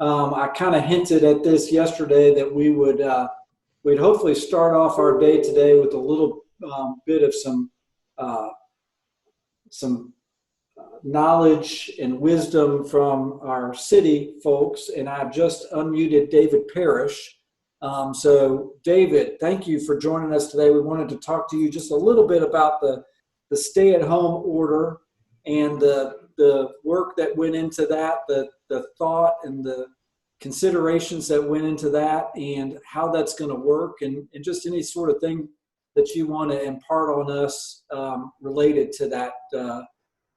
I kind of hinted at this yesterday that we'd hopefully start off our day today with a little bit of some knowledge and wisdom from our city folks, and I've just unmuted David Parrish. So David, thank you for joining us today. We wanted to talk to you just a little bit about the stay-at-home order and the work that went into that, the thought and the considerations that went into that, and how that's going to work, and just any sort of thing that you want to impart on us related to that.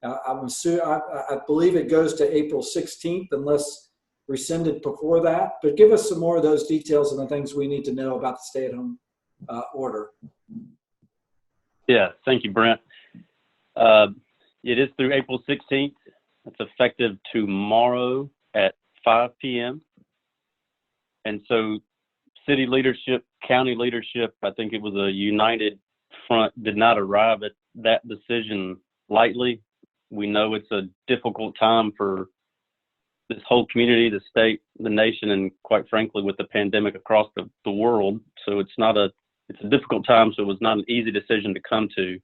I believe it goes to April 16th unless rescinded before that, but give us some more of those details and the things we need to know about the stay-at-home order. Yeah, thank you, Brent. It is through April 16th. It's effective tomorrow at 5 p.m. And so city leadership, county leadership, I think it was a united front, did not arrive at that decision lightly. We know it's a difficult time for this whole community, the state, the nation, and quite frankly, with the pandemic across the world. So it's a difficult time, so it was not an easy decision to come to.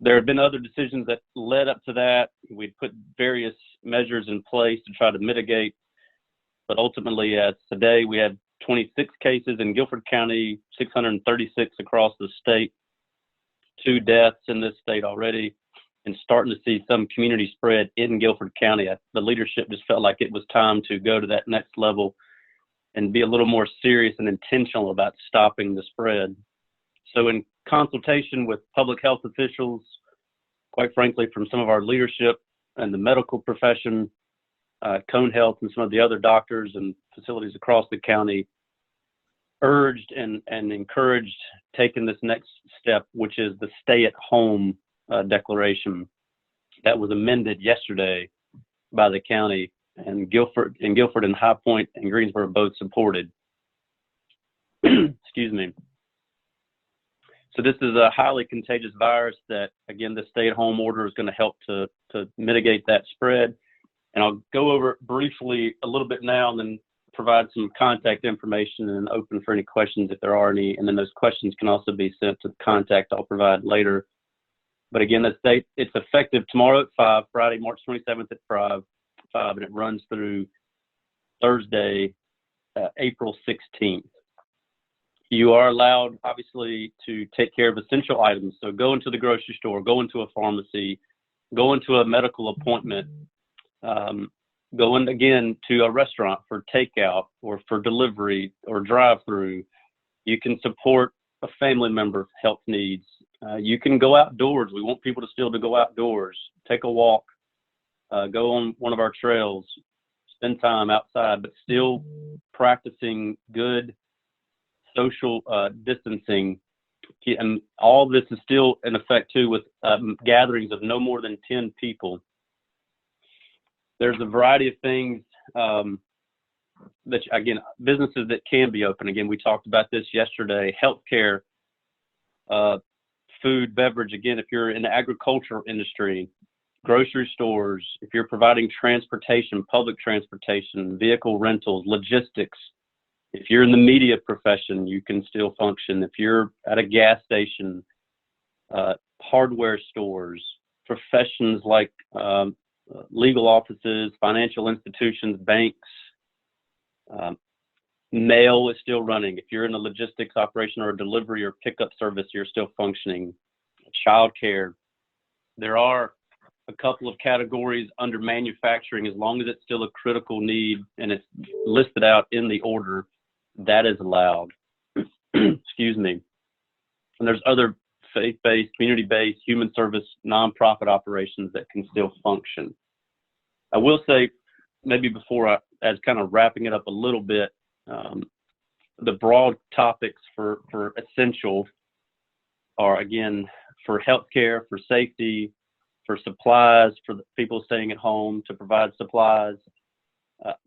There have been other decisions that led up to that. We put various measures in place to try to mitigate, but ultimately, as today, we had 26 cases in Guilford County, 636 across the state, 2 deaths in this state already, and starting to see some community spread in Guilford County. The leadership just felt like it was time to go to that next level and be a little more serious and intentional about stopping the spread. So in consultation with public health officials, quite frankly, from some of our leadership and the medical profession, Cone Health and some of the other doctors and facilities across the county, urged and encouraged taking this next step, which is the stay-at-home declaration that was amended yesterday by the county, and Guilford and High Point and Greensboro both supported. Excuse me. So this is a highly contagious virus that, again, the stay-at-home order is going to help to mitigate that spread. And I'll go over it briefly a little bit now and then provide some contact information and open for any questions if there are any. And then those questions can also be sent to the contact I'll provide later. But again, it's effective tomorrow at 5, Friday, March 27th at 5, and it runs through Thursday, April 16th. You are allowed, obviously, to take care of essential items. So go into the grocery store, go into a pharmacy, go into a medical appointment, go in again to a restaurant for takeout or for delivery or drive-through. You can support a family member's health needs. You can go outdoors. We want people to still to go outdoors, take a walk, go on one of our trails, spend time outside, but still practicing good social distancing. And all this is still in effect too with gatherings of no more than 10 people. There's a variety of things that, again, businesses that can be open. Again, we talked about this yesterday. Healthcare, food, beverage. Again, if you're in the agricultural industry, grocery stores, if you're providing transportation, public transportation, vehicle rentals, logistics. If you're in the media profession, you can still function. If you're at a gas station, hardware stores, professions like legal offices, financial institutions, banks, mail is still running. If you're in a logistics operation or a delivery or pickup service, you're still functioning. Childcare. There are a couple of categories under manufacturing, as long as it's still a critical need and it's listed out in the order, that is allowed. Excuse me. And there's other faith-based, community-based, human service, nonprofit operations that can still function. I will say, maybe before as kind of wrapping it up a little bit, the broad topics for essential are, again, for healthcare, for safety, for supplies, for the people staying at home to provide supplies,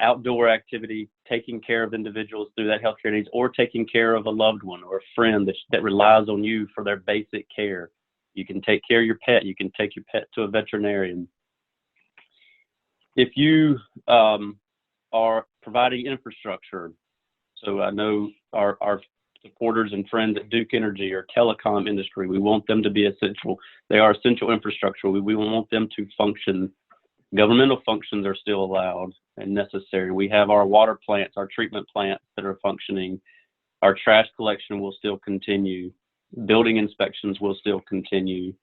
outdoor activity, taking care of individuals through that healthcare needs, or taking care of a loved one or a friend that relies on you for their basic care. You can take care of your pet. You can take your pet to a veterinarian. If you are are providing infrastructure. So I know our supporters and friends at Duke Energy or telecom industry, we want them to be essential. They are essential infrastructure. We want them to function. Governmental functions are still allowed and necessary. We have our water plants, our treatment plants that are functioning. Our trash collection will still continue. Building inspections will still continue.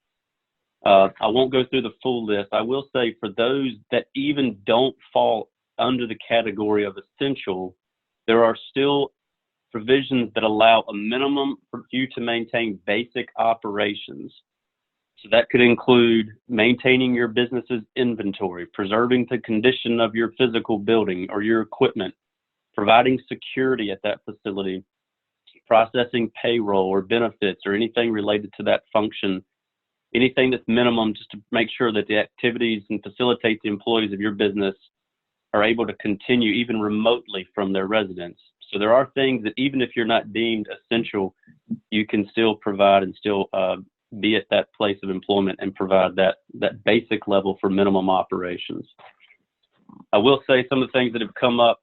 I won't go through the full list. I will say for those that even don't fall under the category of essential, there are still provisions that allow a minimum for you to maintain basic operations. So that could include maintaining your business's inventory, preserving the condition of your physical building or your equipment, providing security at that facility, processing payroll or benefits or anything related to that function, anything that's minimum just to make sure that the activities and facilitate the employees of your business are able to continue even remotely from their residence. So there are things that even if you're not deemed essential, you can still provide and still be at that place of employment and provide that basic level for minimum operations. I will say some of the things that have come up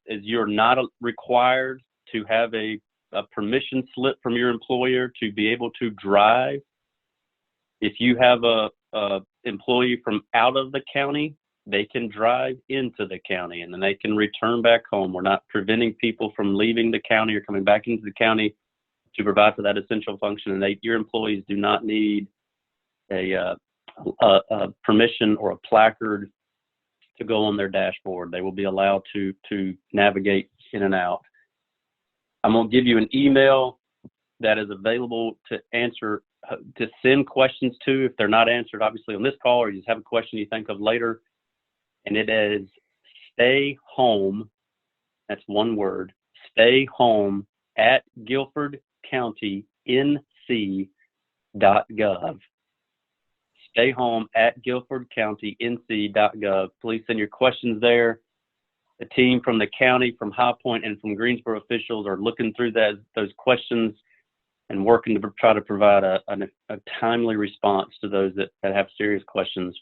is you're not required to have a permission slip from your employer to be able to drive. If you have a employee from out of the county, they can drive into the county and then they can return back home. We're not preventing people from leaving the county or coming back into the county to provide for that essential function. And your employees do not need a permission or a placard to go on their dashboard. They will be allowed to navigate in and out. I'm going to give you an email that is available to answer, to send questions to if they're not answered, obviously, on this call, or you just have a question you think of later. And it is stayhome, that's one word, stayhome at guilfordcountync.gov. Stayhome at guilfordcountync.gov. Please send your questions there. The team from the county, from High Point, and from Greensboro officials are looking through those questions and working to try to provide a timely response to those that have serious questions.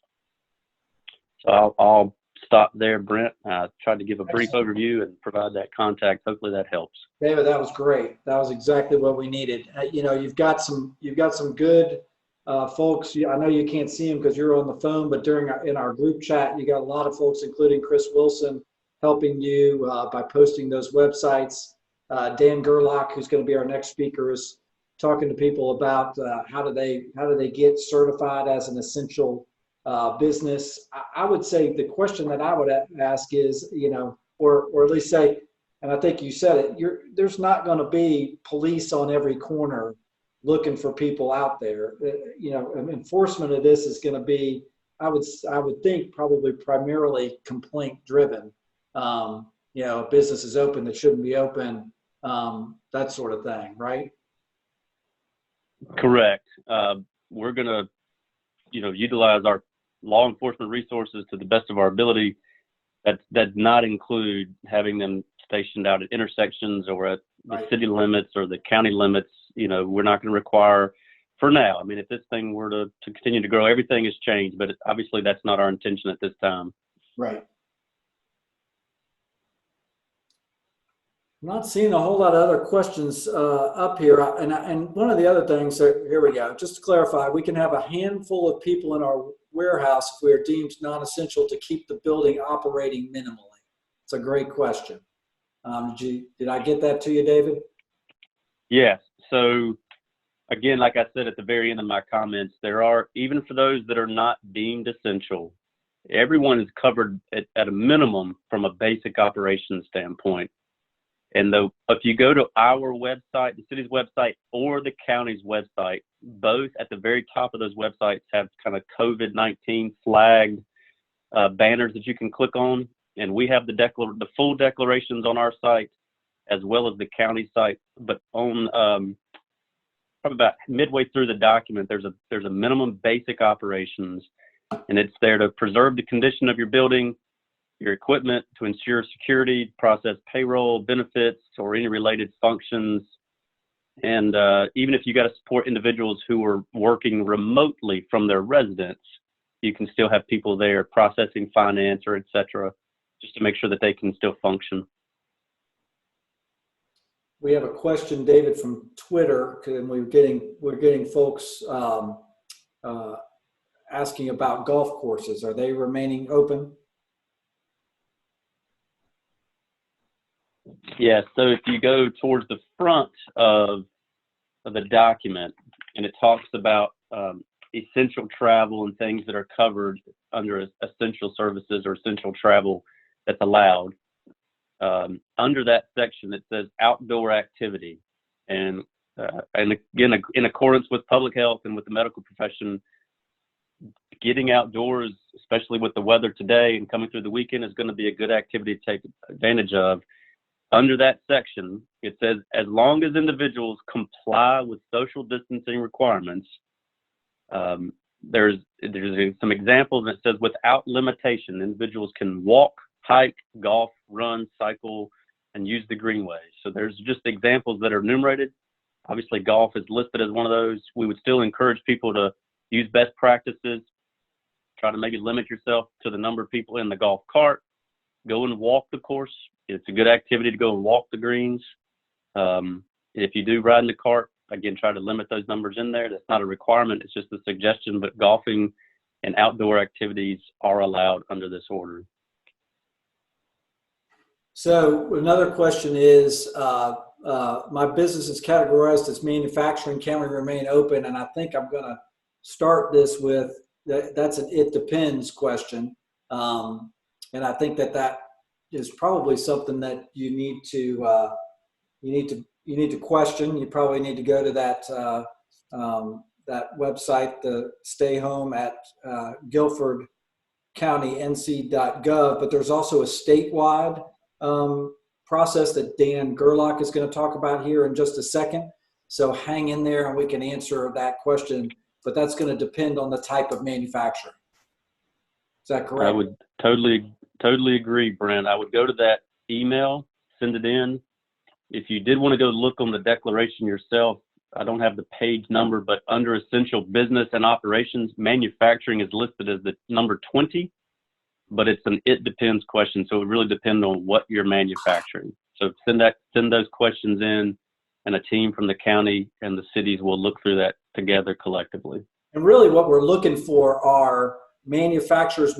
So I'll stop there, Brent. I tried to give a brief overview and provide that contact. Hopefully that helps. David, that was great. That was exactly what we needed. You've got some good folks. I know you can't see them because you're on the phone, but in our group chat, you got a lot of folks, including Chris Wilson, helping you by posting those websites. Dan Gerlach, who's going to be our next speaker, is talking to people about how do they get certified as an essential business. I would say the question that I would ask is, or at least say, and I think you said it, there's not going to be police on every corner looking for people out there. Enforcement of this is going to be, I would think, probably primarily complaint driven. A business is open that shouldn't be open, that sort of thing, right? Correct. We're going to, utilize our law enforcement resources to the best of our ability. That does not include having them stationed out at intersections or at the city limits or the county limits. We're not going to require, for now. I mean, if this thing were to continue to grow, everything has changed, but obviously that's not our intention at this time. Right. I'm not seeing a whole lot of other questions up here. And one of the other things, here we go. Just to clarify, we can have a handful of people in our warehouse if we are deemed non-essential to keep the building operating minimally. It's a great question. Did I get that to you, David? Yes. So again, like I said at the very end of my comments, there are, even for those that are not deemed essential, everyone is covered at a minimum from a basic operations standpoint. And if you go to our website, the city's website, or the county's website, both at the very top of those websites have kind of COVID-19 flagged banners that you can click on. And we have the full declarations on our site as well as the county site. But on probably about midway through the document, there's a minimum basic operations, and it's there to preserve the condition of your building, your equipment, to ensure security, process payroll, benefits, or any related functions. And even if you got to support individuals who are working remotely from their residence, you can still have people there processing finance or et cetera. just to make sure that they can still function. We have a question, David, from Twitter, and we're getting folks asking about golf courses. Are they remaining open? Yeah, so if you go towards the front of the document, and it talks about essential travel and things that are covered under essential services or essential travel that's allowed. Under that section, it says outdoor activity. And again, in accordance with public health and with the medical profession, getting outdoors, especially with the weather today and coming through the weekend, is going to be a good activity to take advantage of. Under that section, it says, as long as individuals comply with social distancing requirements, there's some examples that says, without limitation, individuals can walk, hike, golf, run, cycle, and use the greenway. So there's just examples that are enumerated. Obviously, golf is listed as one of those. We would still encourage people to use best practices. Try to maybe limit yourself to the number of people in the golf cart. Go and walk the course. It's a good activity to go and walk the greens. If you do ride in the cart, again, try to limit those numbers in there. That's not a requirement. It's just a suggestion, but golfing and outdoor activities are allowed under this order. So another question is, my business is categorized as manufacturing. Can we remain open? And I think I'm going to start this with, that's an it depends question. And I think that is probably something that you need to question. You probably need to go to that website, the Stay Home at guilfordcountync.gov. But there's also a statewide process that Dan Gerlach is going to talk about here in just a second. So hang in there and we can answer that question. But that's going to depend on the type of manufacturing. Is that correct? I would totally agree, Brent. I would go to that email, send it in. If you did want to go look on the declaration yourself, I don't have the page number, but under essential business and operations, manufacturing is listed as the number 20, but it's an it depends question. So it really depends on what you're manufacturing. So send those questions in, and a team from the county and the cities will look through that together collectively. And really what we're looking for are main manufacturers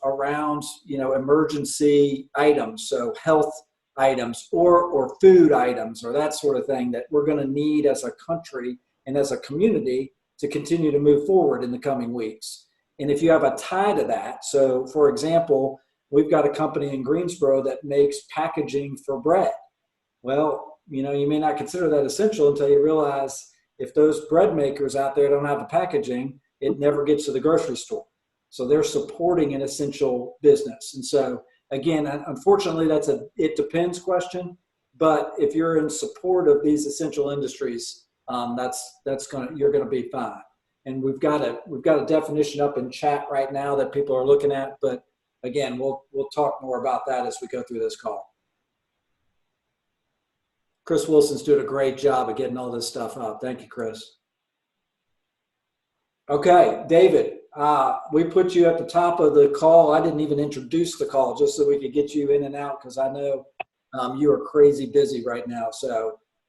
around, emergency items. So health items or food items or that sort of thing that we're going to need as a country and as a community to continue to move forward in the coming weeks. And if you have a tie to that, so for example, we've got a company in Greensboro that makes packaging for bread. Well, you may not consider that essential until you realize if those bread makers out there don't have the packaging, it never gets to the grocery store. So they're supporting an essential business. And so again, unfortunately, that's a it depends question. But if you're in support of these essential industries, you're going to be fine. And we've got a definition up in chat right now that people are looking at. But again, we'll talk more about that as we go through this call. Chris Wilson's doing a great job of getting all this stuff up. Thank you, Chris. Okay, David, we put you at the top of the call. I didn't even introduce the call just so we could get you in and out because I know you are crazy busy right now.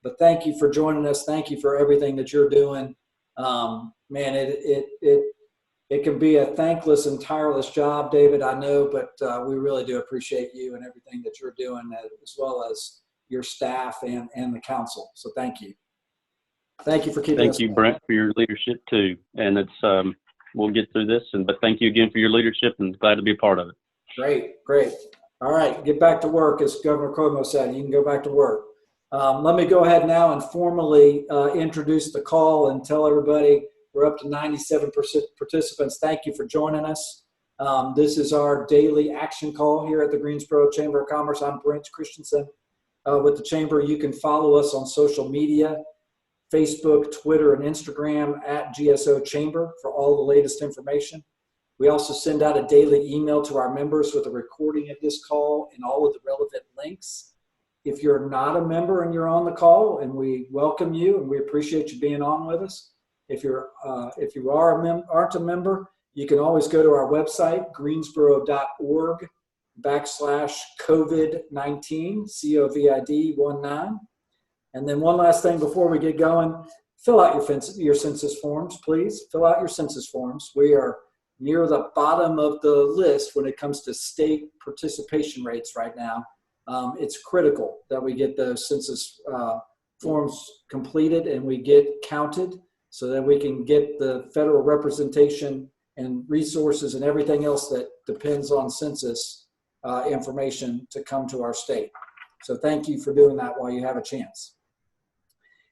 But thank you for joining us. Thank you for everything that you're doing. Man, it can be a thankless and tireless job, David, I know, but we really do appreciate you and everything that you're doing, as well as your staff and the council. So thank you. Thank you for keeping us. Thank you, Brent, for your leadership too. And it's we'll get through this. But thank you again for your leadership, and glad to be a part of it. Great. All right, get back to work, as Governor Cuomo said. You can go back to work. Let me go ahead now and formally introduce the call and tell everybody we're up to 97% participants. Thank you for joining us. This is our daily action call here at the Greensboro Chamber of Commerce. I'm Brent Christensen with the Chamber. You can follow us on social media, Facebook, Twitter, and Instagram at GSO Chamber for all the latest information. We also send out a daily email to our members with a recording of this call and all of the relevant links. If you're not a member and you're on the call, and we welcome you and we appreciate you being on with us. If you aren't a member, you can always go to our website, greensboro.org, /COVID-19, COVID-19. And then one last thing before we get going, fill out your census forms, please. Fill out your census forms. We are near the bottom of the list when it comes to state participation rates right now. It's critical that we get those census forms completed and we get counted so that we can get the federal representation and resources and everything else that depends on census information to come to our state. So thank you for doing that while you have a chance.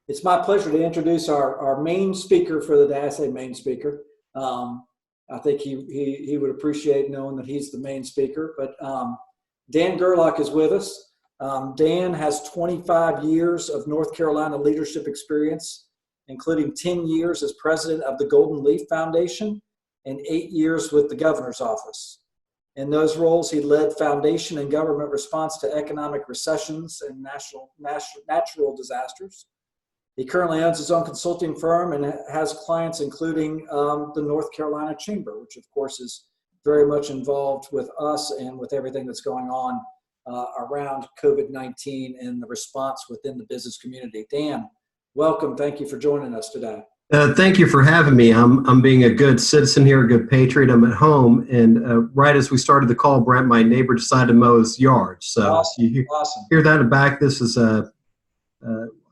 It's my pleasure to introduce our main speaker for the day. I say main speaker. I think he would appreciate knowing that he's the main speaker. But Dan Gerlach is with us. Dan has 25 years of North Carolina leadership experience, including 10 years as president of the Golden Leaf Foundation and 8 years with the governor's office. In those roles, he led foundation and government response to economic recessions and natural disasters. He currently owns his own consulting firm and has clients including the North Carolina Chamber, which of course is very much involved with us and with everything that's going on around COVID-19 and the response within the business community. Dan, welcome. Thank you for joining us today. Thank you for having me. I'm being a good citizen here, a good patriot. I'm at home, and right as we started the call, Brent, my neighbor decided to mow his yard. So awesome. You hear that in the back. This is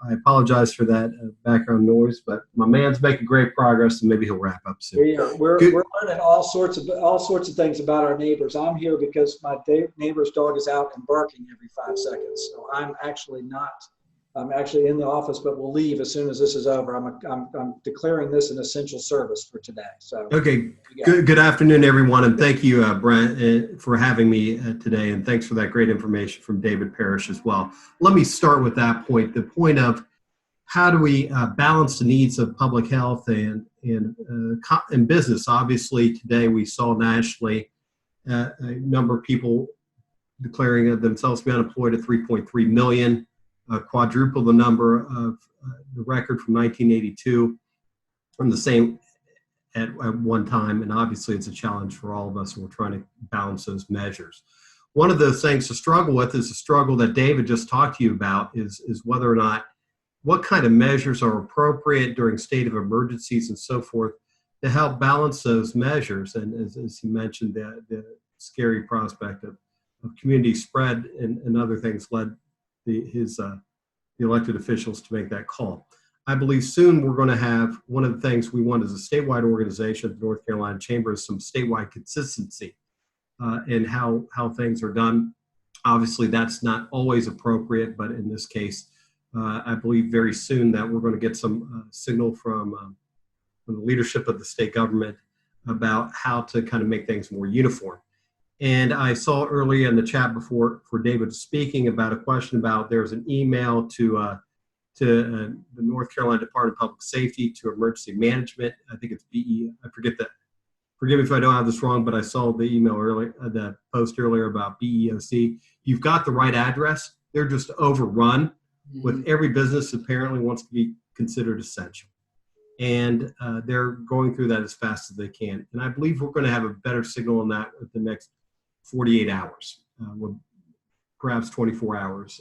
I apologize for that background noise, but my man's making great progress, and maybe he'll wrap up soon. We're learning all sorts of things about our neighbors. I'm here because my neighbor's dog is out and barking every 5 seconds. So I'm actually in the office, but we'll leave as soon as this is over. I'm declaring this an essential service for today. So okay, good afternoon, everyone, and thank you, Brent, for having me today, and thanks for that great information from David Parrish as well. Let me start with that point, the point of how do we balance the needs of public health and business. Obviously, today we saw nationally a number of people declaring themselves to be unemployed at 3.3 million. Quadruple the number of the record from 1982 from the same at one time. And obviously it's a challenge for all of us, and we're trying to balance those measures. One of those things to struggle with is a struggle that David just talked to you about is whether or not what kind of measures are appropriate during state of emergencies and so forth to help balance those measures. And as he mentioned, the scary prospect of community spread and other things led the elected officials to make that call. I believe soon we're going to have one of the things we want as a statewide organization, the North Carolina Chamber, is some statewide consistency in how things are done. Obviously, that's not always appropriate, but in this case, I believe very soon that we're going to get some signal from the leadership of the state government about how to kind of make things more uniform. And I saw earlier in the chat before for David speaking about a question about there's an email to the North Carolina Department of Public Safety to emergency management. I think it's BE. I forget that. Forgive me if I don't have this wrong, but I saw the email earlier, the post earlier about BEOC. You've got the right address. They're just overrun with every business apparently wants to be considered essential. And they're going through that as fast as they can. And I believe we're going to have a better signal on that with the next 48 hours, perhaps 24 hours,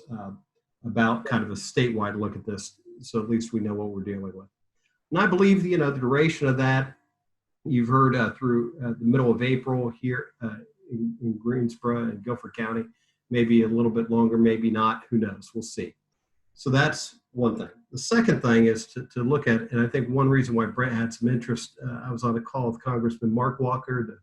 about kind of a statewide look at this, so at least we know what we're dealing with. And I believe, the duration of that, you've heard through the middle of April here in Greensboro and Guilford County, maybe a little bit longer, maybe not, who knows, we'll see. So that's one thing. The second thing is to look at, and I think one reason why Brent had some interest, I was on a call with Congressman Mark Walker, the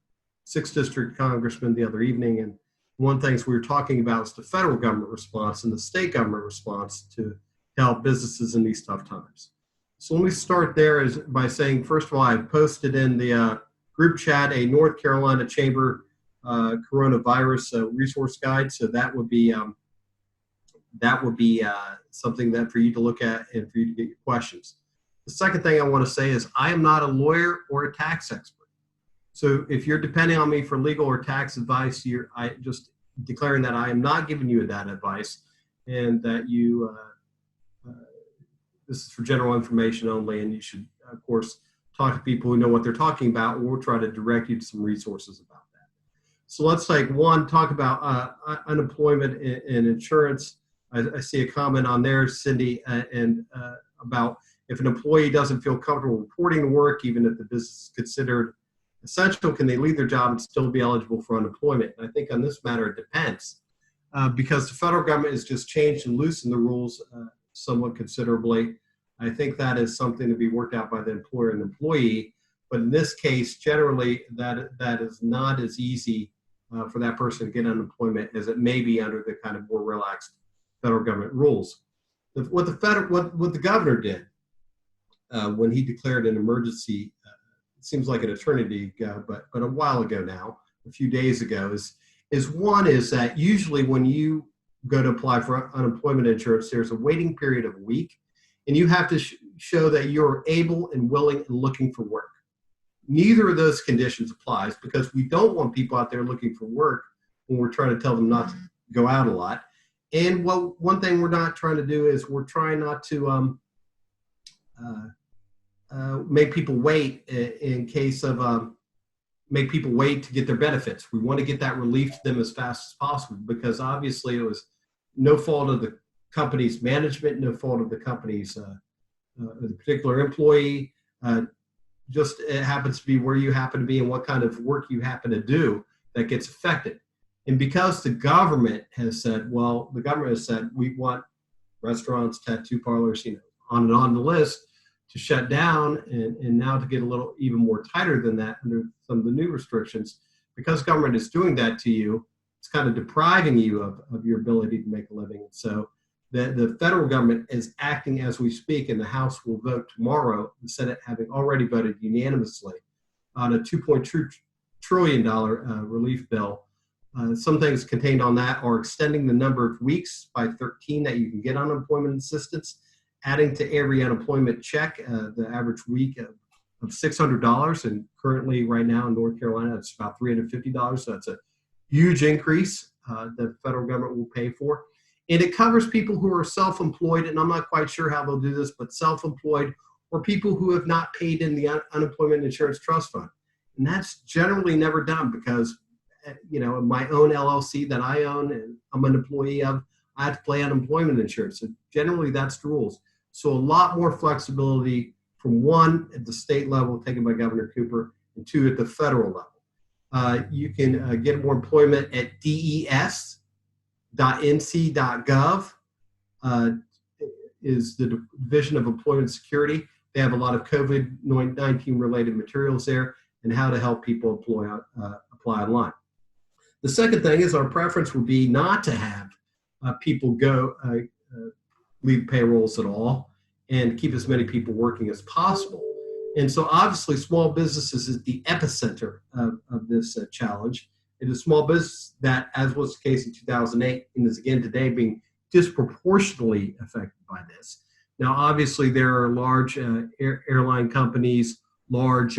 6th District Congressman, the other evening, and one of the things we were talking about was the federal government response and the state government response to help businesses in these tough times. So let me start there by saying, first of all, I posted in the group chat a North Carolina Chamber coronavirus resource guide. So that would be something that for you to look at and for you to get your questions. The second thing I want to say is I am not a lawyer or a tax expert. So if you're depending on me for legal or tax advice, I just declaring that I am not giving you that advice, and that this is for general information only, and you should, of course, talk to people who know what they're talking about, or we'll try to direct you to some resources about that. So let's talk about unemployment and insurance. I see a comment on there, Cindy, about if an employee doesn't feel comfortable reporting to work, even if the business is considered essential, can they leave their job and still be eligible for unemployment? And I think on this matter, it depends, because the federal government has just changed and loosened the rules somewhat considerably. I think that is something to be worked out by the employer and employee. But in this case, generally, that is not as easy for that person to get unemployment as it may be under the kind of more relaxed federal government rules. What the governor did when he declared an emergency, it seems like an eternity ago, but a while ago now, a few days ago, is that usually when you go to apply for unemployment insurance, there's a waiting period of a week, and you have to show that you're able and willing and looking for work. Neither of those conditions applies, because we don't want people out there looking for work when we're trying to tell them not to go out a lot. And one thing we're not trying to do is we're trying not to make people wait in case of make people wait to get their benefits. We want to get that relief to them as fast as possible, because obviously it was no fault of the company's management, no fault of the company's the particular employee. Just it happens to be where you happen to be and what kind of work you happen to do that gets affected. And because the government has said, we want restaurants, tattoo parlors, on and on the list to shut down, and now to get a little even more tighter than that under some of the new restrictions, because government is doing that to you, it's kind of depriving you of your ability to make a living. And so the federal government is acting as we speak, and the House will vote tomorrow, the Senate having already voted unanimously on a $2.2 trillion relief bill. Some things contained on that are extending the number of weeks by 13 that you can get unemployment assistance, adding to every unemployment check the average week of $600. And currently right now in North Carolina, it's about $350. So that's a huge increase that the federal government will pay for. And it covers people who are self-employed, and I'm not quite sure how they'll do this, but self-employed or people who have not paid in the Unemployment Insurance Trust Fund. And that's generally never done, because, my own LLC that I own and I'm an employee of, I have to pay unemployment insurance. So generally that's the rules. So a lot more flexibility from one at the state level taken by Governor Cooper, and two at the federal level. You can get more employment at DES.nc.gov is the Division of Employment Security. They have a lot of COVID-19 related materials there and how to help people apply online. The second thing is our preference would be not to have people leave payrolls at all and keep as many people working as possible. And so obviously small businesses is the epicenter of this challenge. It is small business that, as was the case in 2008, and is again today, being disproportionately affected by this. Now, obviously, there are large airline companies, large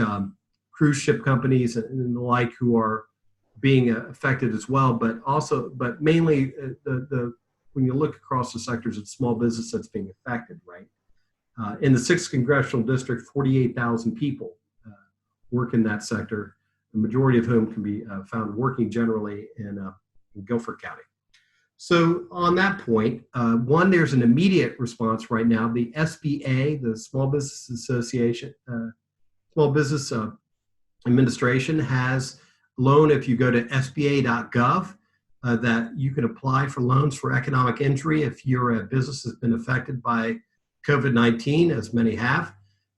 cruise ship companies, and the like who are being affected as well. But mainly, when you look across the sectors, it's small business that's being affected, right? In the 6th Congressional District, 48,000 people work in that sector, the majority of whom can be found working generally in Guilford County. So on that point, there's an immediate response right now. The SBA, the Small Business Association, Small Business Administration, has a loan. If you go to sba.gov, that you can apply for loans for economic injury if your business has been affected by COVID-19, as many have.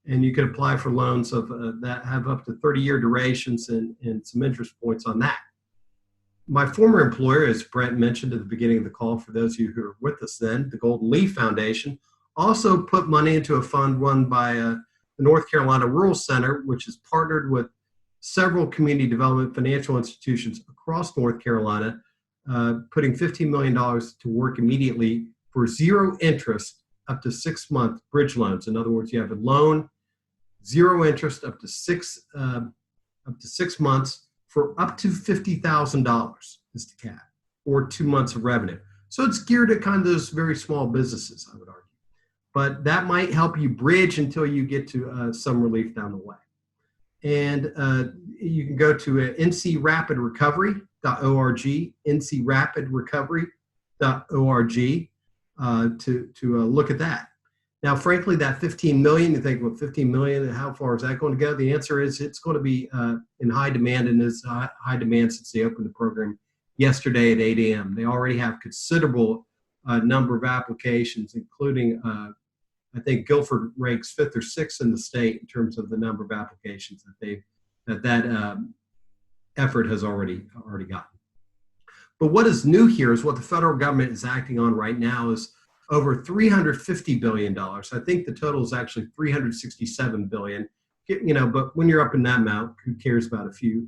And you can apply for loans that have up to 30-year durations and some interest points on that. My former employer, as Brent mentioned at the beginning of the call, for those of you who are with us then, the Golden Leaf Foundation, also put money into a fund run by the North Carolina Rural Center, which has partnered with several community development financial institutions across North Carolina, putting $15 million to work immediately for zero interest up to 6-month bridge loans. In other words, you have a loan, zero interest up to 6 months for up to $50,000 is the cap, or 2 months of revenue. So it's geared at kind of those very small businesses, I would argue. But that might help you bridge until you get to some relief down the way. And you can go to ncrapidrecovery.org, ncrapidrecovery.org, to look at that. Now, frankly, that 15 million, you think, well, 15 million, how far is that going to go? The answer is it's going to be in high demand, and is high demand since they opened the program yesterday at 8 a.m. They already have considerable number of applications, including, I think Guilford ranks 5th or 6th in the state in terms of the number of applications that effort has already gotten. But what is new here is what the federal government is acting on right now is over $350 billion. I think the total is actually $367 billion. But when you're up in that amount, who cares about a few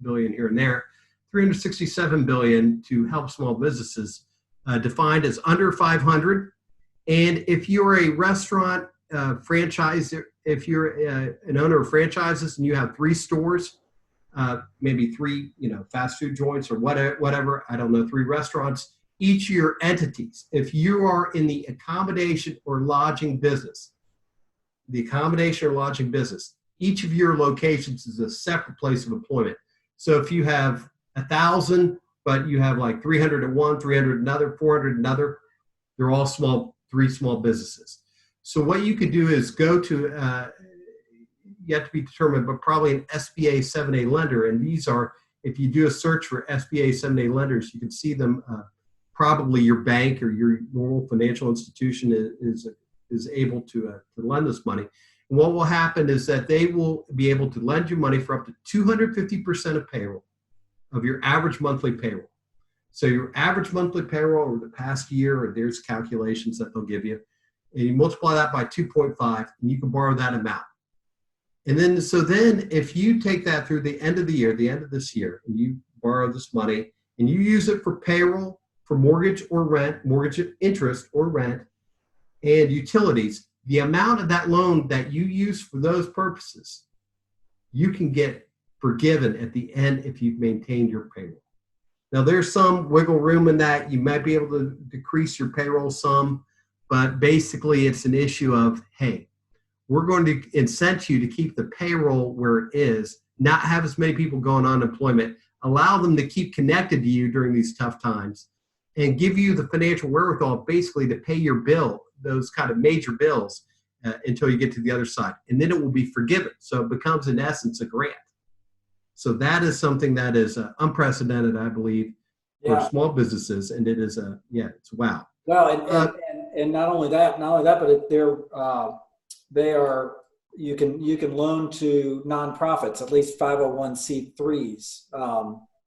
billion here and there? $367 billion to help small businesses, defined as under 500. And if you're a restaurant franchise, if you're an owner of franchises and you have 3 stores, maybe 3, fast food joints or whatever, I don't know, 3 restaurants, each of your entities, if you are in the accommodation or lodging business, each of your locations is a separate place of employment. So if you have 1,000, but you have like 300 at one, 300 another, 400 another, they're all 3 small businesses. So what you could do is go to, yet to be determined, but probably an SBA 7A lender. And these are, if you do a search for SBA 7A lenders, you can see them. Probably your bank or your normal financial institution is able to lend this money. And what will happen is that they will be able to lend you money for up to 250% of payroll, of your average monthly payroll. So your average monthly payroll over the past year, or there's calculations that they'll give you, and you multiply that by 2.5, and you can borrow that amount. And then if you take that through the end of the year, the end of this year, and you borrow this money and you use it for payroll, for mortgage or rent, mortgage interest or rent, and utilities, the amount of that loan that you use for those purposes, you can get forgiven at the end if you've maintained your payroll. Now, there's some wiggle room in that. You might be able to decrease your payroll some, but basically it's an issue of, hey, we're going to incent you to keep the payroll where it is, not have as many people go on unemployment, allow them to keep connected to you during these tough times, and give you the financial wherewithal basically to pay your bill, those kind of major bills, until you get to the other side. And then it will be forgiven. So it becomes, in essence, a grant. So that is something that is unprecedented, I believe, for small businesses. And it is, it's wow. Well, and not only that, but they are, you can loan to nonprofits, at least 501c3s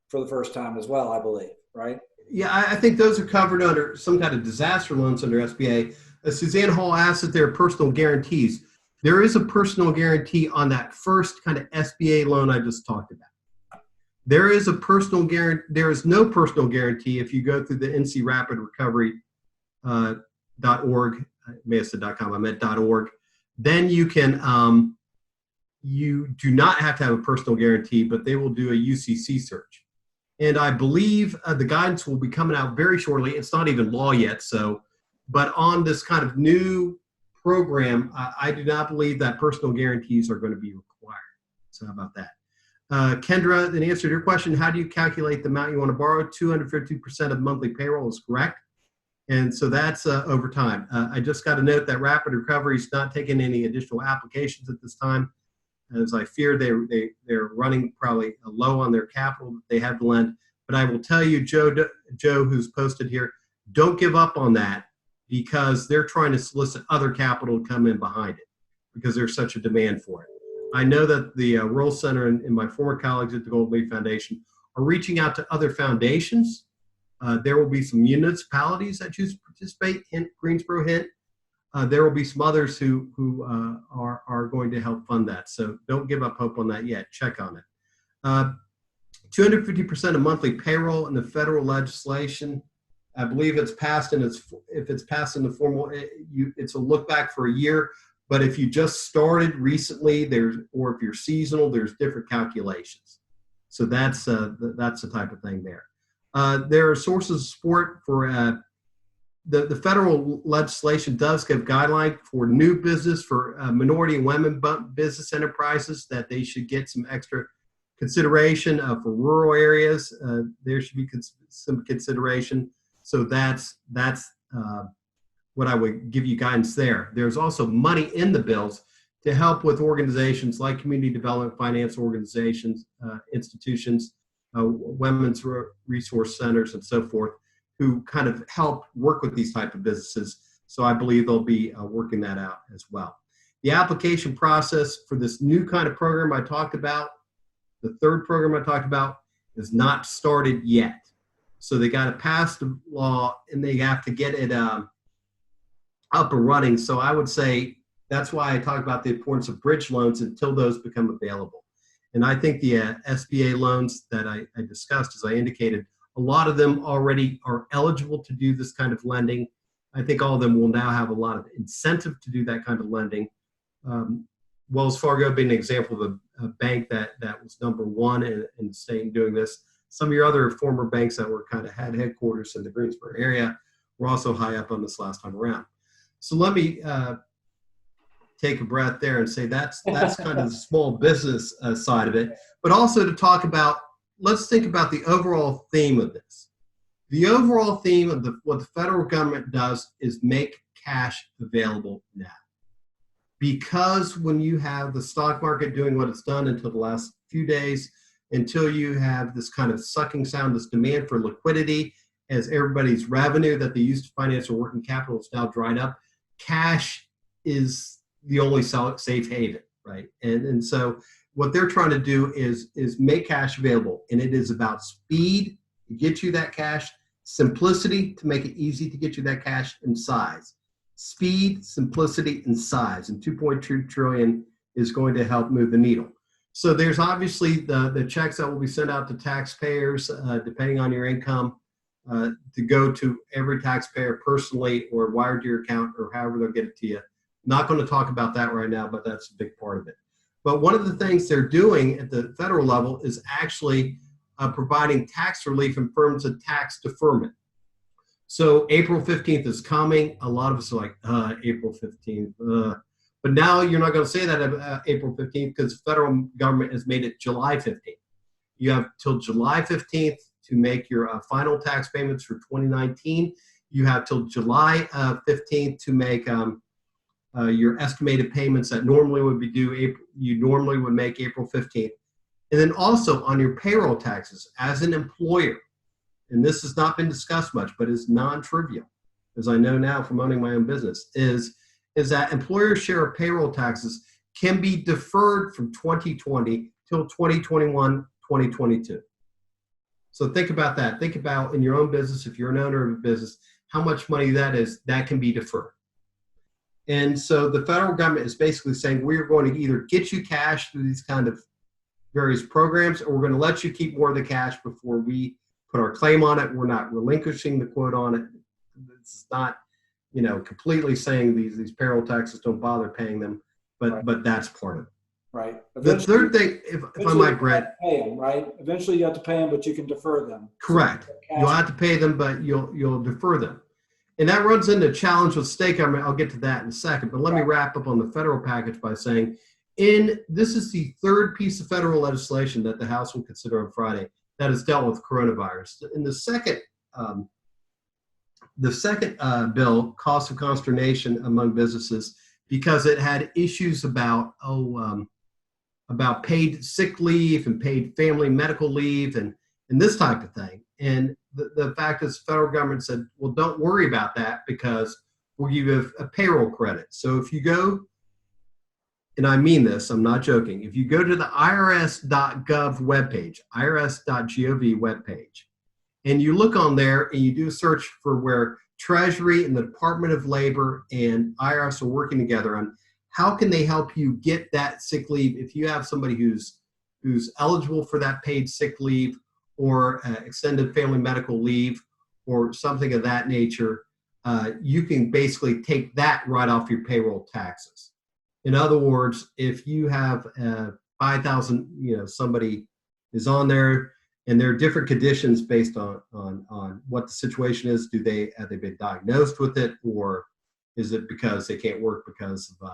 for the first time as well, I believe, right? Yeah, I think those are covered under some kind of disaster loans under SBA. Suzanne Hall asked if there are personal guarantees. There is a personal guarantee on that first kind of SBA loan I just talked about. There is a personal guarantee. There is no personal guarantee if you go through the ncrapidrecovery.org. I may have said .com. I meant .org. Then you can. You do not have to have a personal guarantee, but they will do a UCC search. And I believe the guidance will be coming out very shortly. It's not even law yet, but on this kind of new program, I do not believe that personal guarantees are going to be required. So how about that? Kendra, in answer to your question, how do you calculate the amount you want to borrow? 250% of monthly payroll is correct. And so that's over time. I just got to note that Rapid Recovery is not taking any additional applications at this time, as I fear they're running probably low on their capital that they have to lend. But I will tell you, Joe, who's posted here, don't give up on that, because they're trying to solicit other capital to come in behind it because there's such a demand for it. I know that the Rural Center and my former colleagues at the Golden Leaf Foundation are reaching out to other foundations. There will be some municipalities that choose to participate in Greensboro Hint. There will be some others who are going to help fund that. So don't give up hope on that yet. Check on it. 250% of monthly payroll in the federal legislation. I believe it's passed, and if it's passed in the formal, it's a look back for a year. But if you just started recently, or if you're seasonal, there's different calculations. So that's the type of thing there. There are sources of support for the federal legislation does give guidelines for new business for minority and women business enterprises that they should get some extra consideration for rural areas. There should be some consideration. So that's what I would give you guidance there. There's also money in the bills to help with organizations like community development finance organizations, institutions, women's resource centers, and so forth, who kind of help work with these type of businesses. So I believe they'll be working that out as well. The application process for this new kind of program I talked about, the third program I talked about, is not started yet. So they got to pass the law and they have to get it up and running. So I would say that's why I talk about the importance of bridge loans until those become available. And I think the SBA loans that I discussed, as I indicated, a lot of them already are eligible to do this kind of lending. I think all of them will now have a lot of incentive to do that kind of lending. Wells Fargo being an example of a bank that was number one in the state in doing this. Some of your other former banks that were kind of had headquarters in the Greensboro area were also high up on this last time around. So let me take a breath there and say that's kind of the small business side of it, but also to talk about, let's think about the overall theme of this. The overall theme of what the federal government does is make cash available now. Because when you have the stock market doing what it's done until the last few days, until you have this kind of sucking sound, this demand for liquidity, as everybody's revenue that they used to finance their working capital is now dried up, cash is the only safe haven, right? And so what they're trying to do is make cash available, and it is about speed to get you that cash, simplicity to make it easy to get you that cash, and size. Speed, simplicity, and size, and 2.2 trillion is going to help move the needle. So there's obviously the checks that will be sent out to taxpayers, depending on your income, to go to every taxpayer personally or wired to your account or however they'll get it to you. Not going to talk about that right now, but that's a big part of it. But one of the things they're doing at the federal level is actually providing tax relief in terms of tax deferment. So April 15th is coming. A lot of us are like, April 15th. But now you're not going to say that April 15th because the federal government has made it July 15th. You have till July 15th to make your final tax payments for 2019. You have till July 15th to make your estimated payments that normally would be due. You normally would make April 15th. And then also on your payroll taxes as an employer, and this has not been discussed much, but is non-trivial, as I know now from owning my own business, is that employer share of payroll taxes can be deferred from 2020 till 2021, 2022. So think about that. Think about in your own business, if you're an owner of a business, how much money that is that can be deferred. And so the federal government is basically saying we're going to either get you cash through these kind of various programs, or we're going to let you keep more of the cash before we put our claim on it. We're not relinquishing the quote on it. It's not, completely saying these payroll taxes don't bother paying them, but that's part of it. Right. The third thing, if I might, Brett. Pay them, right? Eventually you have to pay them, but you can defer them. Correct. So you'll have to pay them, but you'll defer them. And that runs into a challenge with state government. I'll get to that in a second, but let me wrap up on the federal package by saying, this is the third piece of federal legislation that the House will consider on Friday that has dealt with coronavirus. In the second bill, caused some consternation among businesses because it had issues about paid sick leave and paid family medical leave and this type of thing. And the fact is the federal government said, well, don't worry about that because we'll give you a payroll credit. So if you go, and I mean this, I'm not joking, if you go to the irs.gov webpage, irs.gov webpage, and you look on there and you do a search for where Treasury and the Department of Labor and IRS are working together on how can they help you get that sick leave if you have somebody who's eligible for that paid sick leave or extended family medical leave or something of that nature, you can basically take that right off your payroll taxes. In other words, if you have 5,000, somebody is on there And there are different conditions based on what the situation is. Have they been diagnosed with it, or is it because they can't work because of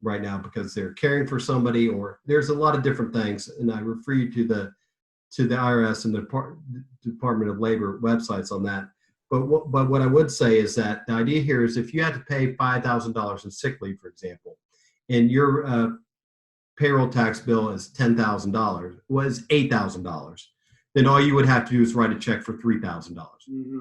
right now because they're caring for somebody, or there's a lot of different things. And I refer you to the IRS and the Department of Labor websites on that. But what I would say is that the idea here is if you had to pay $5,000 in sick leave, for example, and your payroll tax bill is $10,000, was $8,000, then all you would have to do is write a check for $3,000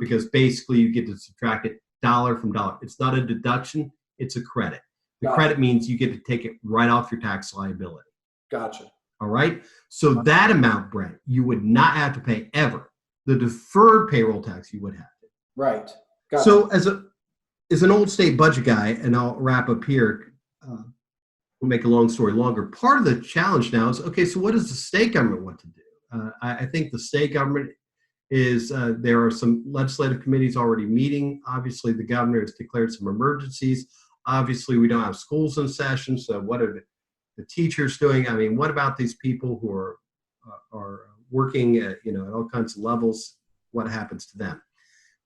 because basically you get to subtract it dollar from dollar. It's not a deduction, it's a credit. The credit means you get to take it right off your tax liability. Gotcha. All right. So that amount, Brent, you would not have to pay ever. The deferred payroll tax you would have to. Right. Gotcha. So as an old state budget guy, and I'll wrap up here, we'll make a long story longer. Part of the challenge now is, okay, so what does the state government want to do? I think the state government is, there are some legislative committees already meeting. Obviously, the governor has declared some emergencies. Obviously, we don't have schools in session, so what are the teachers doing? I mean, what about these people who are working at, at all kinds of levels? What happens to them?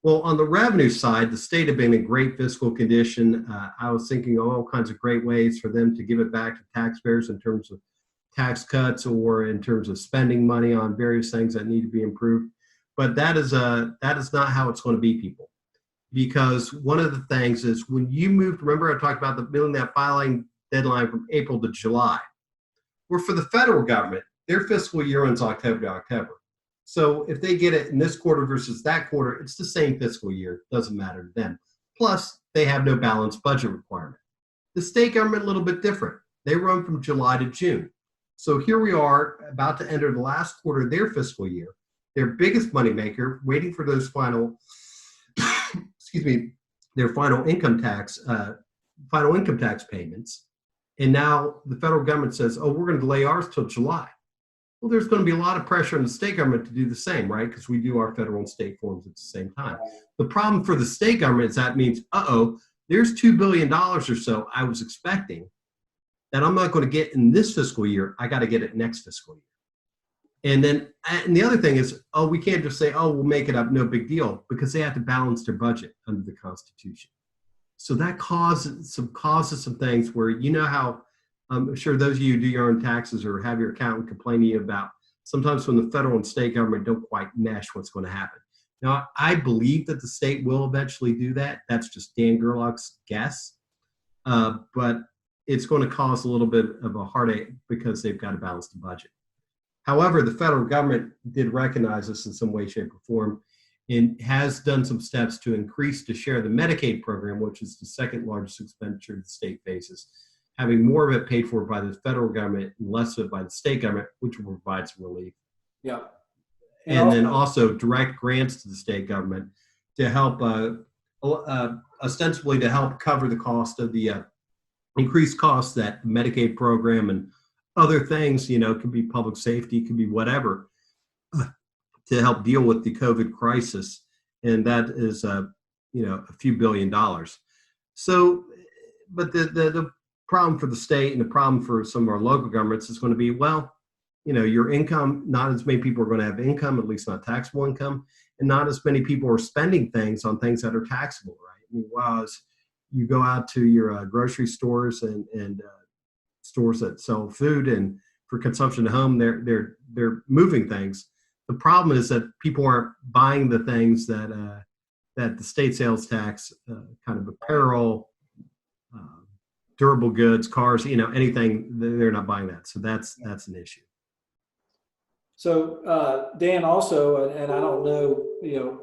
Well, on the revenue side, the state had been in great fiscal condition. I was thinking of all kinds of great ways for them to give it back to taxpayers in terms of tax cuts or in terms of spending money on various things that need to be improved. But that is not how it's going to be, people. Because one of the things is when you moved, remember I talked about the building that filing deadline from April to July. Well, for the federal government, their fiscal year ends October to October. So if they get it in this quarter versus that quarter, it's the same fiscal year. Doesn't matter to them. Plus, they have no balanced budget requirement. The state government, a little bit different. They run from July to June. So here we are about to enter the last quarter of their fiscal year, their biggest moneymaker, waiting for those final, their final income tax payments. And now the federal government says, oh, we're going to delay ours till July. Well, there's going to be a lot of pressure on the state government to do the same, right? Because we do our federal and state forms at the same time. The problem for the state government is that means, there's $2 billion or so I was expecting that I'm not going to get in this fiscal year. I got to get it next fiscal year. And the other thing is, we can't just say, we'll make it up, no big deal, because they have to balance their budget under the Constitution. So that causes some things where, how I'm sure those of you who do your own taxes or have your accountant complain to you about sometimes when the federal and state government don't quite mesh what's going to happen. Now, I believe that the state will eventually do that. That's just Dan Gerlach's guess. But it's going to cause a little bit of a heartache because they've got to balance the budget. However, the federal government did recognize this in some way, shape, or form and has done some steps to increase the share of the Medicaid program, which is the second largest expenditure the state faces, having more of it paid for by the federal government and less of it by the state government, which will provide some relief. Yeah. And then also direct grants to the state government to help, ostensibly to help cover the cost of the increased costs that the Medicaid program and other things, could be public safety, could be whatever, to help deal with the COVID crisis. And that is, a few $billion. So, but the problem for the state and the problem for some of our local governments is going to be, your income, not as many people are going to have income, at least not taxable income, and not as many people are spending things on things that are taxable, right? I mean, as you go out to your grocery stores and stores that sell food and for consumption at home, they're moving things. The problem is that people aren't buying the things that the state sales tax, kind of apparel, durable goods, cars, anything, they're not buying that. So that's an issue. So Dan, also, and I don't know,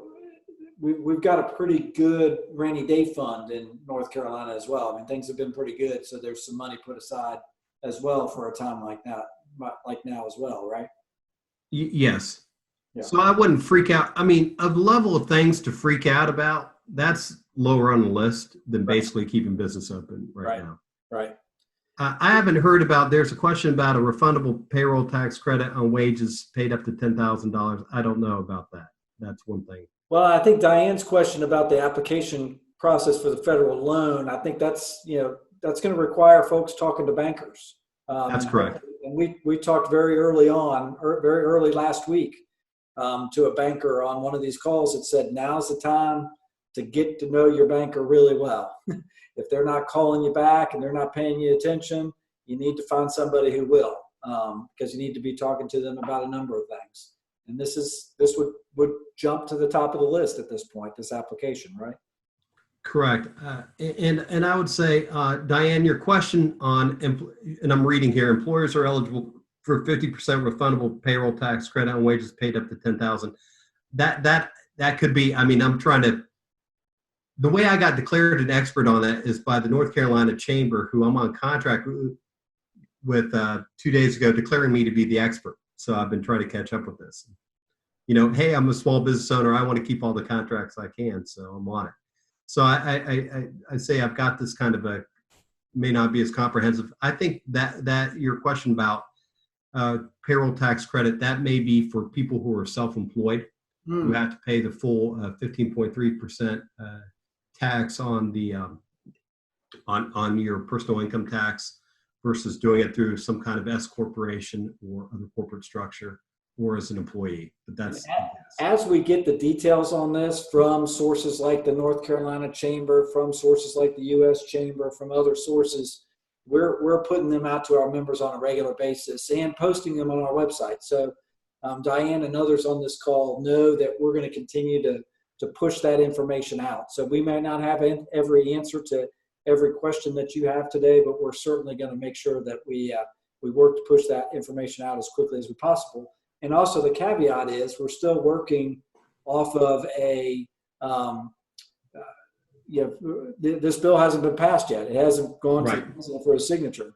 we've got a pretty good rainy day fund in North Carolina as well. I mean, things have been pretty good, so there's some money put aside as well for a time like that, like now as well, right? Yes. Yeah. So I wouldn't freak out. I mean, a level of things to freak out about, that's lower on the list than basically keeping business open right now. Right. I haven't heard about, there's a question about a refundable payroll tax credit on wages paid up to $10,000. I don't know about that. That's one thing. Well, I think Diane's question about the application process for the federal loan, I think that's going to require folks talking to bankers. That's correct. And we talked very early last week to a banker on one of these calls that said, now's the time to get to know your banker really well. If they're not calling you back and they're not paying you attention, you need to find somebody who will, because you need to be talking to them about a number of things. And this would jump to the top of the list at this point, this application, right? Correct. And I would say, Diane, your question on, and I'm reading here, employers are eligible for 50% refundable payroll tax credit on wages paid up to $10,000. That could be, I mean, I'm trying to, the way I got declared an expert on that is by the North Carolina Chamber, who I'm on contract with 2 days ago, declaring me to be the expert. So I've been trying to catch up with this. You know, hey, I'm a small business owner. I want to keep all the contracts I can, so I'm on it. So I say I've got this kind of a, may not be as comprehensive. I think that your question about payroll tax credit, that may be for people who are self-employed, who have to pay the full 15.3% tax on the on your personal income tax versus doing it through some kind of S corporation or other corporate structure or as an employee. But that's as we get the details on this from sources like the North Carolina Chamber, from sources like the U.S. Chamber, from other sources, we're putting them out to our members on a regular basis and posting them on our website. So Diane and others on this call know that we're going to continue to push that information out. So we may not have every answer to every question that you have today, but we're certainly going to make sure that we work to push that information out as quickly as we possible. And also the caveat is we're still working off of this bill hasn't been passed yet. It hasn't gone to the president for a signature.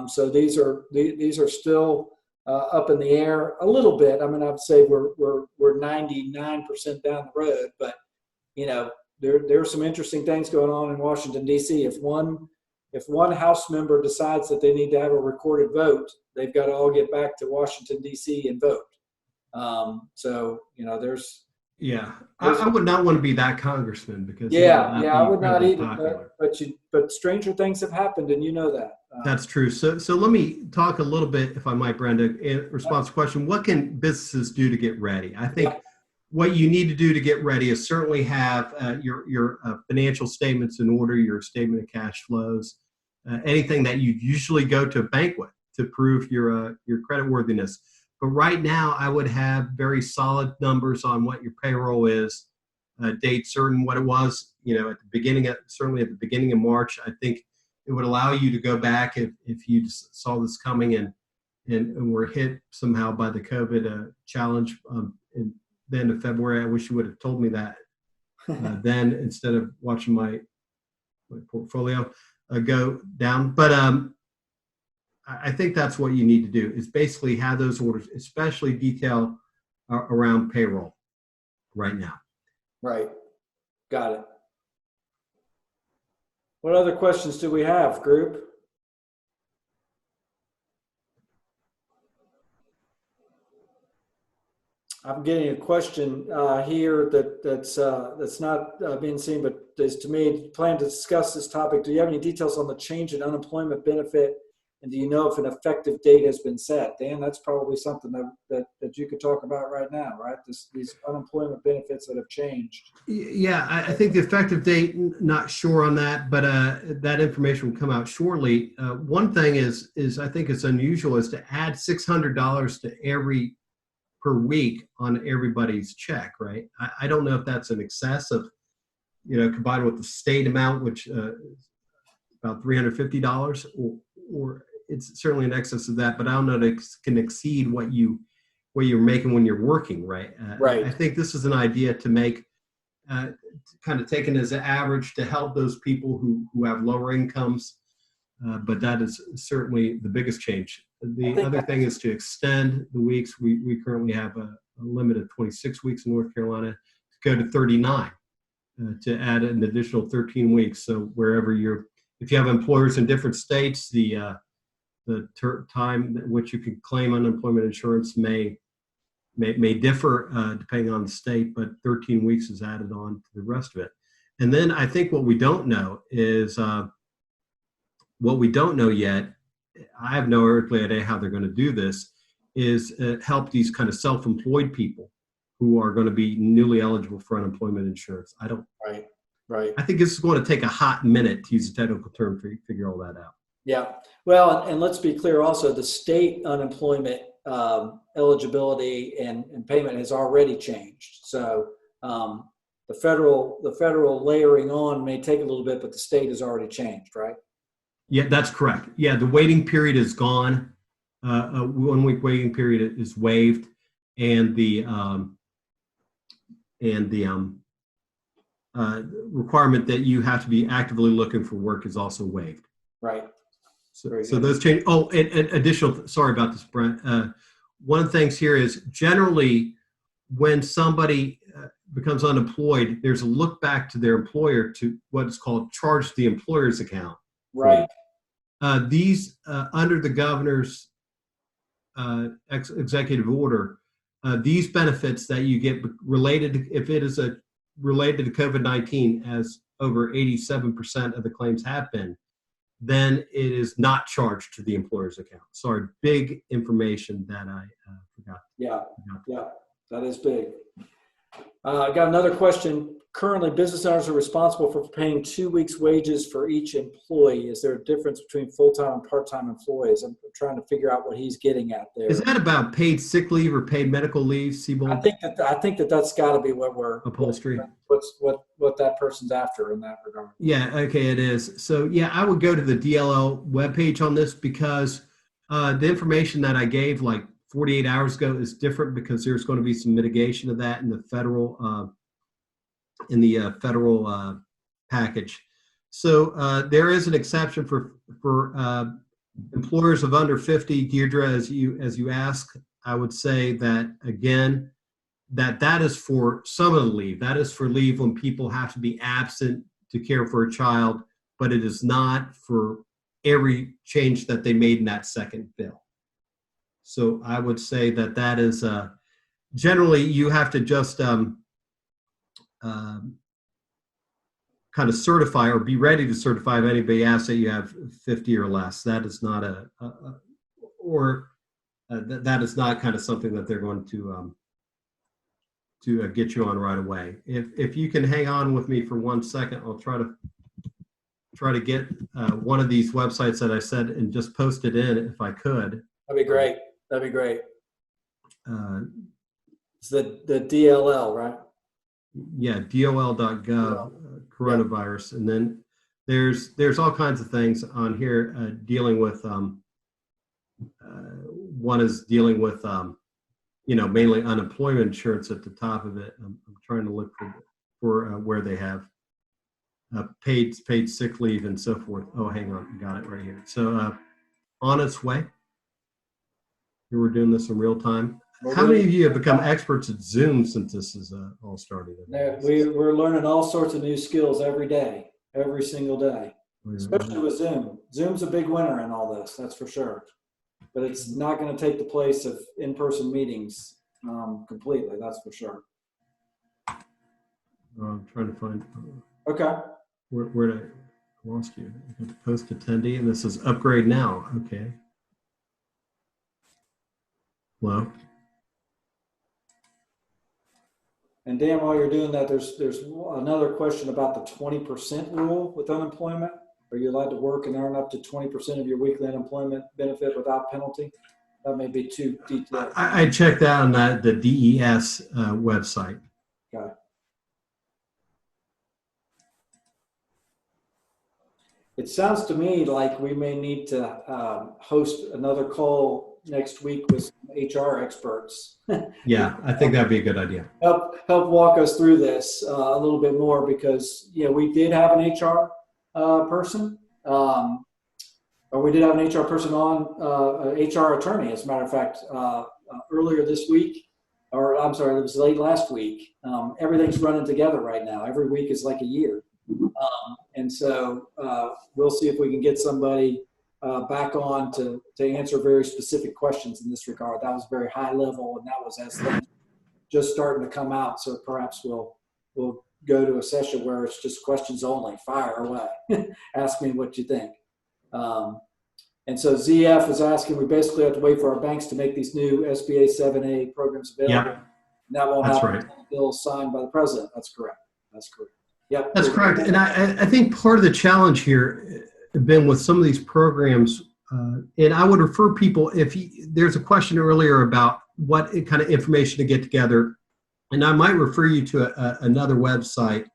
So these are still up in the air a little bit. I mean, I'd say we're 99% down the road, but you know, there are some interesting things going on in Washington, D.C. If one House member decides that they need to have a recorded vote, they've got to all get back to Washington, D.C. and vote. So, you know, there's. I would not want to be that congressman because I would not either. But stranger things have happened, and you know that. That's true. So let me talk a little bit, if I might, Brenda, in response to the question: what can businesses do to get ready? I think what you need to do to get ready is certainly have your financial statements in order, your statement of cash flows, anything that you usually go to a bank with to prove your creditworthiness. But right now, I would have very solid numbers on what your payroll is, date certain, what it was, you know, at the beginning, certainly at the beginning of March. I think it would allow you to go back if you saw this coming and were hit somehow by the COVID challenge in the end of February. I wish you would have told me that then instead of watching my portfolio go down. But I think that's what you need to do is basically have those orders, especially detail around payroll right now. Right. Got it. What other questions do we have, group? I'm getting a question here that's not being seen, but is to me, plan to discuss this topic. Do you have any details on the change in unemployment benefit? And do you know if an effective date has been set? Dan, that's probably something that you could talk about right now, right? These unemployment benefits that have changed. Yeah, I think the effective date, not sure on that, but that information will come out shortly. One thing is I think it's unusual is to add $600 to per week on everybody's check, right? I don't know if that's an excess of, you know, combined with the state amount, which is about $350, or it's certainly in excess of that, but I don't know that it can exceed what you're making when you're working, right? Right. I think this is an idea to make, kind of taken as an average to help those people who have lower incomes, but that is certainly the biggest change. The other thing is to extend the weeks. We currently have a limit of 26 weeks in North Carolina to go to 39, to add an additional 13 weeks. So wherever if you have employers in different states, the time at which you can claim unemployment insurance may differ depending on the state, but 13 weeks is added on to the rest of it. And then I think what we don't know is what we don't know yet. I have no earthly idea how they're going to do this. Is help these kind of self-employed people who are going to be newly eligible for unemployment insurance. Right. I think this is going to take a hot minute, to use a technical term, to figure all that out. Yeah. Well, and let's be clear also, the state unemployment eligibility and payment has already changed. So the federal layering on may take a little bit, but the state has already changed, right? Yeah, that's correct. Yeah, the waiting period is gone. A 1 week waiting period is waived, and the requirement that you have to be actively looking for work is also waived. Right. So those change. Oh, and additional. Sorry about this, Brent. One of the things here is generally when somebody becomes unemployed, there's a look back to their employer to what is called charge to the employer's account. Right. These under the governor's executive order, these benefits that you get related to, if it is related to COVID-19, as over 87% of the claims have been, then it is not charged to the employer's account. Sorry, big information that I forgot. Yeah, that is big. I got another question. Currently, business owners are responsible for paying 2 weeks' wages for each employee. Is there a difference between full-time and part-time employees? I'm trying to figure out what he's getting at there. Is that about paid sick leave or paid medical leave, Siebold? I think that's got to be what we're upholstery. What that person's after in that regard. Yeah, okay, it is. So yeah, I would go to the DLL webpage on this because the information that I gave like 48 hours ago is different because there's going to be some mitigation of that in the federal package. So there is an exception for employers of under 50. Deirdre, as you ask, I would say that again, that is for some of the leave. That is for leave when people have to be absent to care for a child, but it is not for every change that they made in that second bill. So I would say that is generally you have to just kind of certify or be ready to certify if anybody asks that you have 50 or less. That is not that is not kind of something that they're going to get you on right away. If you can hang on with me for 1 second, I'll try to get one of these websites that I said and just post it in if I could. That'd be great. It's the DLL, right? Yeah, dol.gov, coronavirus. And then there's all kinds of things on here dealing with, one is dealing with, mainly unemployment insurance at the top of it. I'm trying to look for where they have paid sick leave and so forth. Oh, hang on, got it right here. So on its way. We're doing this in real time. How many of you have become experts at Zoom since this is all started? We're learning all sorts of new skills every day, every single day, especially with Zoom. Zoom's a big winner in all this, that's for sure. But it's not going to take the place of in-person meetings completely, that's for sure. I'm trying to find. Okay. Where did I lost you? Post attendee, and this is upgrade now. Okay. Hello. And Dan, while you're doing that, there's another question about the 20% rule with unemployment. Are you allowed to work and earn up to 20% of your weekly unemployment benefit without penalty? That may be too detailed. I checked out on the DES website. Okay. It sounds to me like we may need to host another call next week with some HR experts. Yeah, I think that'd be a good idea. Help walk us through this a little bit more because we did have an HR person, or we did have an HR person on, an HR attorney, as a matter of fact, earlier this week, or I'm sorry, it was late last week. Everything's running together right now. Every week is like a year. And so we'll see if we can get somebody back on to answer very specific questions in this regard. That was very high level, and that was as things just starting to come out. So perhaps we'll go to a session where it's just questions only. Fire away. Ask me what you think. And so ZF is asking, we basically have to wait for our banks to make these new SBA 7A programs available. And that won't That's happen right. until the bill is signed by the president. That's correct. That's correct. Yep. That's correct. And I think part of the challenge here has been with some of these programs, and I would refer people, there's a question earlier about what kind of information to get together, and I might refer you to another website.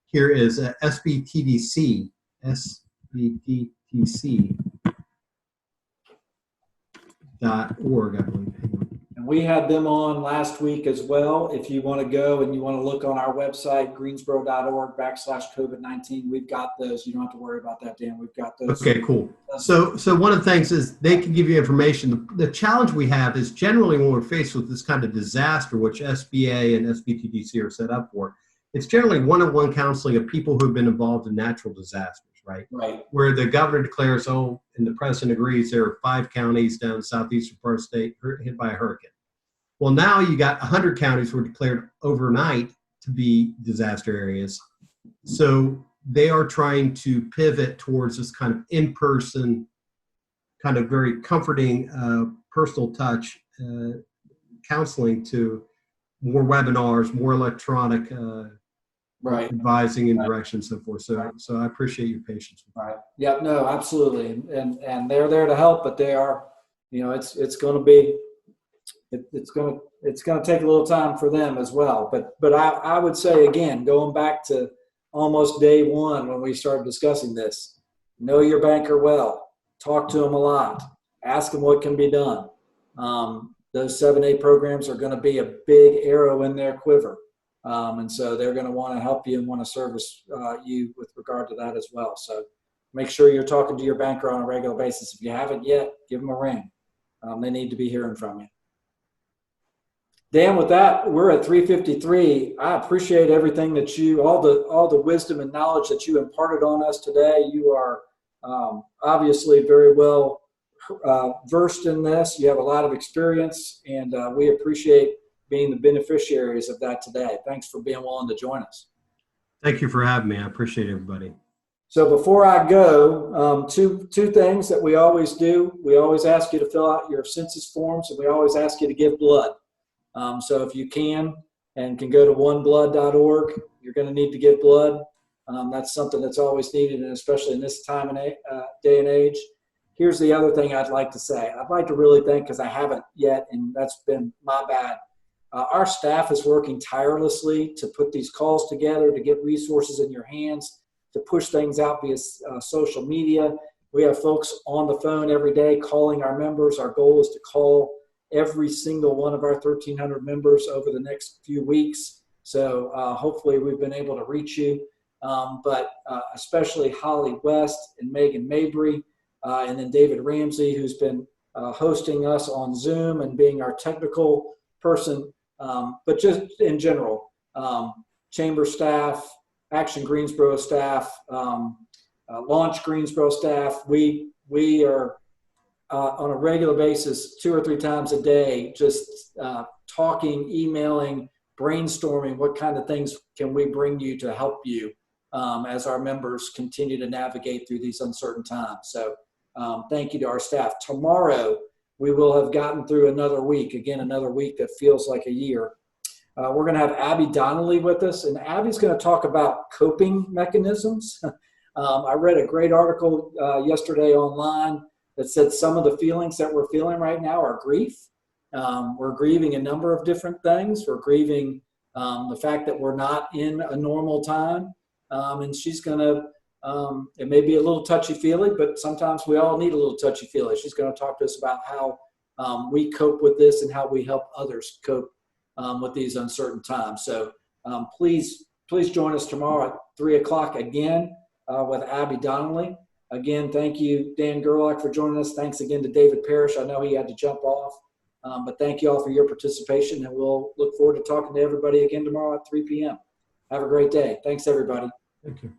Here is SBTDC, SBTDC.org, I believe. And we had them on last week as well. If you want to go and you want to look on our website, greensboro.org/COVID-19, we've got those. You don't have to worry about that, Dan. We've got those. Okay, cool. So one of the things is they can give you information. The challenge we have is generally when we're faced with this kind of disaster, which SBA and SBTDC are set up for, it's generally one-on-one counseling of people who have been involved in natural disasters, right? Right. Where the governor declares, and the president agrees, there are 5 counties down the southeastern part of the state hit by a hurricane. Well, now you got 100 counties were declared overnight to be disaster areas. So they are trying to pivot towards this kind of in-person, kind of very comforting, personal touch counseling to more webinars, more electronic advising and direction and so forth. So I appreciate your patience. Right. Yeah, no, absolutely. And they're there to help, but they are, it's going to be, it's going to take a little time for them as well. But I would say, again, going back to almost day one when we started discussing this, know your banker well, talk to them a lot, ask them what can be done. Those 7A programs are going to be a big arrow in their quiver. And so they're going to want to help you and want to service you with regard to that as well. So make sure you're talking to your banker on a regular basis. If you haven't yet, give them a ring. They need to be hearing from you. Dan, with that, we're at 3:53. I appreciate everything that all the wisdom and knowledge that you imparted on us today. You are obviously very well versed in this. You have a lot of experience, and we appreciate being the beneficiaries of that today. Thanks for being willing to join us. Thank you for having me. I appreciate everybody. So before I go, two things that we always do. We always ask you to fill out your census forms, and we always ask you to give blood. So if you can go to oneblood.org, you're going to need to give blood. That's something that's always needed, and especially in this time and day and age. Here's the other thing I'd like to say. I'd like to really thank, because I haven't yet, and that's been my bad. Our staff is working tirelessly to put these calls together, to get resources in your hands, to push things out via social media. We have folks on the phone every day calling our members. Our goal is to call every single one of our 1,300 members over the next few weeks. So hopefully we've been able to reach you, but especially Holly West and Megan Mabry, and then David Ramsey, who's been hosting us on Zoom and being our technical person. But just in general, chamber staff, Action Greensboro staff, Launch Greensboro staff, we are on a regular basis, 2 or 3 times a day, just talking, emailing, brainstorming what kind of things can we bring you to help you as our members continue to navigate through these uncertain times. So thank you to our staff. Tomorrow, we will have gotten through another week, another week that feels like a year. We're going to have Abby Donnelly with us, and Abby's going to talk about coping mechanisms. I read a great article yesterday online that said some of the feelings that we're feeling right now are grief. We're grieving a number of different things. We're grieving the fact that we're not in a normal time. And she's going to, it may be a little touchy-feely, but sometimes we all need a little touchy-feely. She's going to talk to us about how we cope with this and how we help others cope with these uncertain times. So please join us tomorrow at 3 o'clock again with Abby Donnelly. Again, thank you, Dan Gerlach, for joining us. Thanks again to David Parrish. I know he had to jump off, but thank you all for your participation, and we'll look forward to talking to everybody again tomorrow at 3 p.m. Have a great day. Thanks, everybody. Thank you.